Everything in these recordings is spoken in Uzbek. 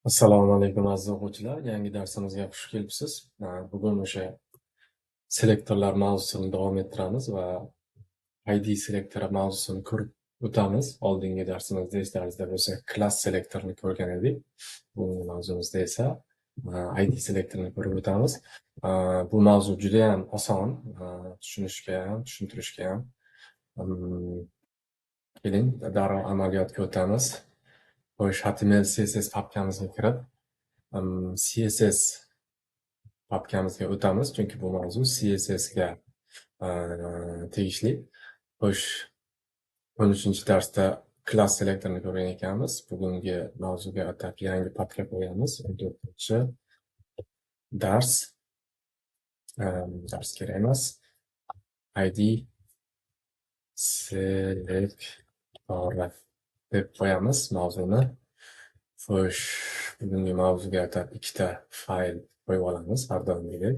Assalomu alaykum aziz o'quvchilar. Yangi darsimizga xush kelibsiz. Bugun o'sha selektorlar mavzusini davom ettiramiz va ID selektori mavzusini ko'rib o'tamiz. Oldingi darsimizda eslaringizda bo'lsa, klass selektorini ko'rgan edik. Bugungi mavzumizda esa ID selektorini ko'rib o'tamiz. Bu mavzu juda ham oson, tushunishga ham, tushuntirishga ham. Keling, darrov amaliyotga o'tamiz. Xo'sh, HTML, CSS papkamizga kirib, CSS papkamizga o'tamiz, chunki bu mavzu CSS ga tegishli. Xo'sh, 13-darsda klass selektorini ko'rgan ekanmiz. Bugungi mavzuga atab yangi papka qo'yamiz. 14-dars. Dars kerak emas. ID selektori deb qo'yamiz mavzuni. Xo'sh, bugungi mavzuga atab ikkita fayl qo'yib olamiz har doimgidek.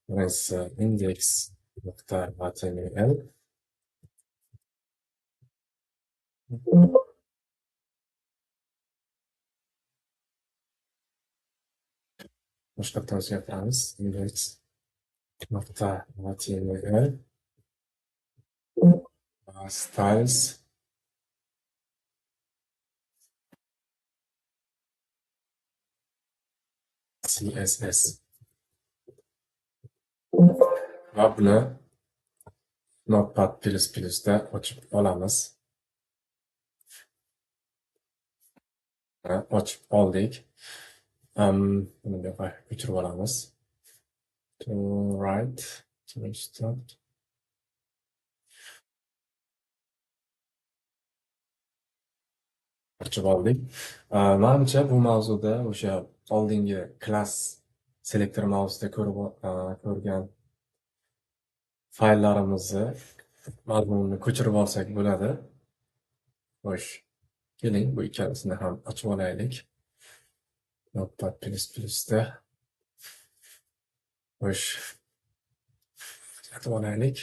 Birinchisi index.html. boshqatdan o'zgartiramiz. index.html styles CSS va buni Notepad++ da ochib olamiz. Ochib oldik. Buni bu yoqqa ko'chirib olamiz. To right, to start. Ochib oldik. Menimcha bu mavzuda o'sha oldingi klass selektor mavzusida ko'rgan fayllarimizni mazmunini ko'chirib olsak bo'ladi. Xo'sh, keling bu ikkalasini ham ochib olaylik. Notepad++da. Xo'sh, ochib olaylik.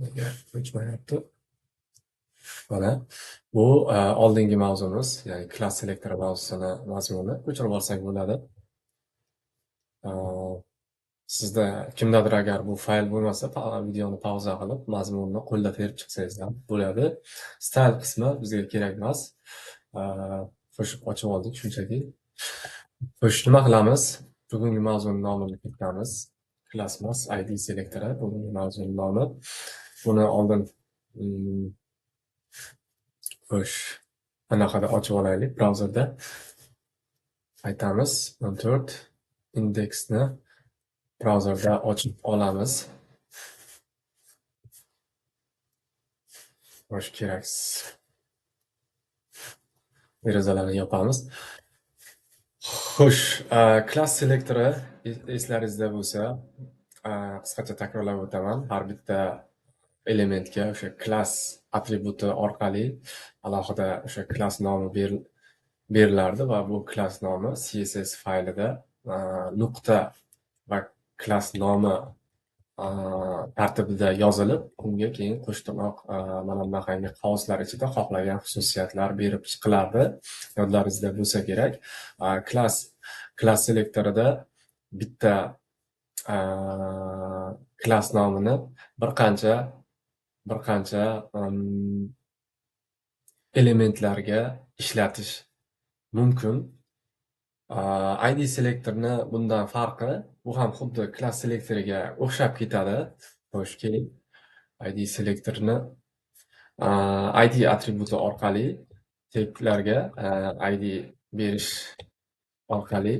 Nega o'chmayapti? Mana bu oldingi mavzumiz, ya'ni klass selektori mavzusini mazmuni ko'chirib olsak bo'ladi. Sizda kimdadir agar bu fayl bo'lmasa, videoni pauza qilib, mazmunni qo'lda terib chiqsangiz ham bo'ladi. Style qismi bizga kerak emas. Xo'sh, ochib oldik shunchaki. Xo'sh, nima qilamiz? Bugungi mavzuning nomini kiritamiz. Class emas, ID selektori bugungi mavzuning nomi. Buni oldin xo'sh, anaqada ochib olaylik brauzerda. Aytamiz 14 indeksni brauzerda ochib olamiz. Xo'sh, keraksiz derazalarni yopamiz. Xo'sh, klass selektori eslaringizda bo'lsa, qisqacha takrorlab o'taman. Har bitta elementga o'sha klass atributi orqali alohida o'sha klass nomi berilardi va bu klass nomi CSS faylida nuqta va klass nomi tartibida yozilib, unga keyin qo'shtirnoq mana bunaqangi qavslar ichida xohlagan xususiyatlar berib chiqilardi. Yodlaringizda bo'lsa kerak. Klass selektorida bitta klass nomini bir qancha elementlarga ishlatish mumkin. ID selektorni bundan farqi, bu ham xuddi klass selektoriga o'xshab ketadi. Xo'sh, keling, ID selektorni ID atributi orqali taglarga ID berish orqali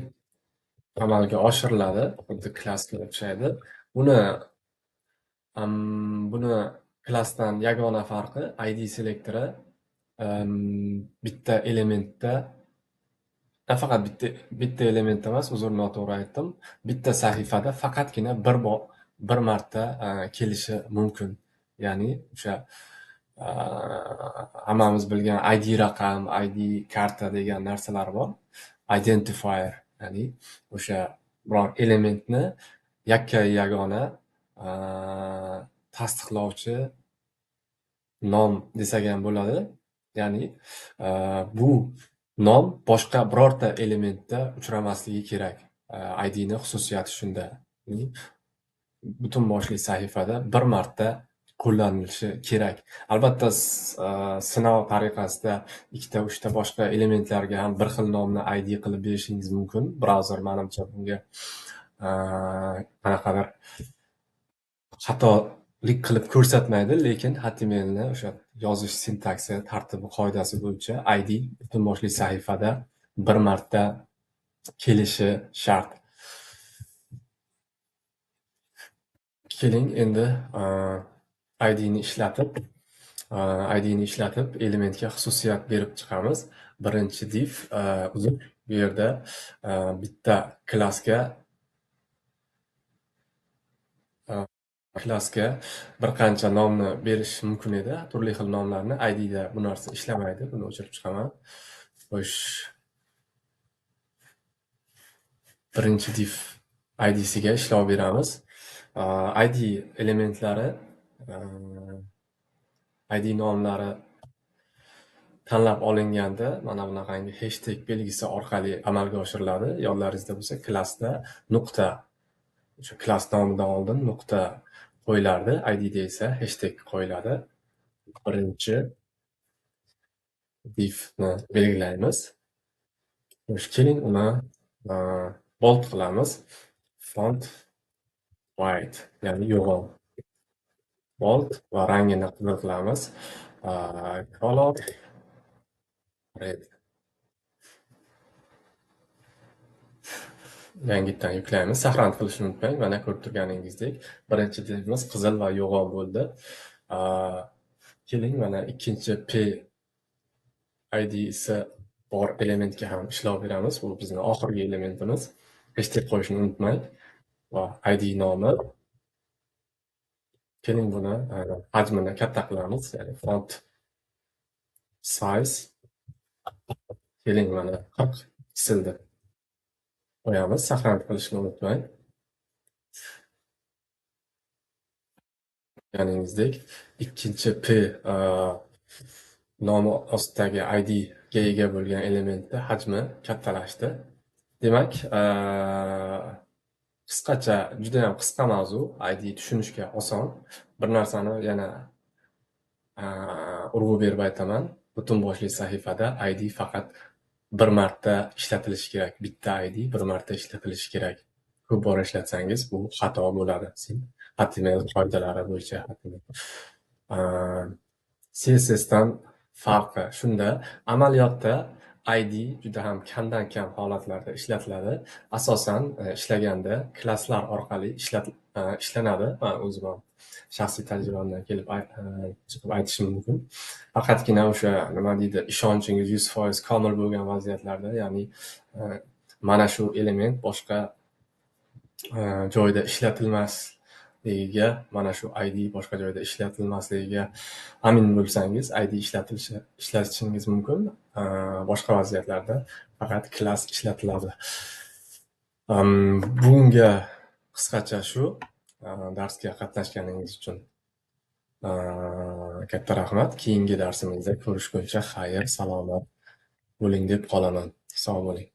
amalga oshiriladi. Xuddi klassga o'xshaydi. Buni klassdan yagona farqi ID selektori bitta elementda, nafaqat bitta element emas, uzr, noto'g'ri aytdim. Bitta sahifada faqatgina bir marta kelishi mumkin. Ya'ni o'sha hammamiz bilgan ID raqam, ID karta degan narsalar bor. Identifier, ya'ni o'sha biror elementni yagona tasdiqlovchi nom desak ham bo'ladi. Ya'ni bu nom boshqa birorta elementda uchramasligi kerak. ID'ni xususiyati shunda. Butun boshli sahifada bir marta qo'llanilishi kerak. Albatta, sinov tariqasida 2-3 boshqa elementlarga ham bir xil nomni ID qilib berishingiz mumkin. Brauzer menimcha bunga qanaqadir xatolik qilib ko'rsatmaydi, lekin HTMLni o'sha yozish sintaksi, tartibi, qoidasi bo'yicha ID butun boshli sahifada bir marta kelishi shart. Keling endi ID'ni ishlatib elementga xususiyat berib chiqamiz. Birinchi div uzr, bu yerda bitta klassga bir qancha nomni berish mumkin edi, turli xil nomlarni. ID'da bu narsa ishlamaydi, buni o'chirib chiqaman. Xo'sh, birinchi div ID'siga ishlov beramiz. ID elementlari, ID nomlari tanlab olinganda mana bunaqangi hashtag belgisi orqali amalga oshiriladi. Yodlaringizda bo'lsa, klassda nuqta, o'sha klass nomidan oldin nuqta qo'yilardi, ID'da esa hashtag qo'yiladi. Birinchi divni belgilaymiz. Keling uni bold qilamiz. Font white, ya'ni yo'g'on. Bold va rangini qizil qilamiz. Color red. Yangitdan yuklaymiz. Saqlanib qilishni unutmang. Mana ko'rib turganingizdek, birinchi divimiz qizil va yo'g'on bo'ldi. Keling mana ikkinchi P ID'si bor elementga ham ishlov beramiz. Bu bizning oxirgi elementimiz. Hashtag qo'yishni unutmang. Va ID nomi. Keling buni hajmini katta qilamiz, ya'ni font size. Keling mana 40 pikselda qo'yamiz. Saqlanib qilishni unutmang. Ko'rganingizdek, ikkinchi P nomi ostidagi ID ga ega bo'lgan elementda hajmi kattalashdi. Demak, qisqacha, juda ham qisqa mavzu, ID tushunishga oson. Bir narsani yana urg'u berib aytaman. Butun boshli sahifada ID faqat bir marta ishlatilishi kerak. Bitta ID bir marta ishlatilishi kerak. Ko'p bor ishlatsangiz bu xato bo'ladi. HTML qoidalari bo'yicha CSS dan farqi shunda, amaliyotda ID juda ham kamdan kam holatlarda ishlatiladi. Asosan ishlaganda klasslar orqali ishlanadi. Men o'zim ham shaxsiy tajribamdan kelib chiqib aytishim mumkin. Faqatgina o'sha nima deydi, ishonchingiz 100% komil bo'lgan vaziyatlarda, ya'ni mana shu element boshqa joyda ishlatilmasligiga, mana shu ID boshqa joyda ishlatilmasligiga amin bo'lsangiz, ID ishlatishingiz mumkin. Boshqa vaziyatlarda faqat klass ishlatiladi. Bunga qisqacha shu. Darsga qatnashganingiz uchun katta rahmat. Keyingi darsimizda ko'rishguncha xayr, salomat bo'ling deb qolaman. Sog' bo'ling.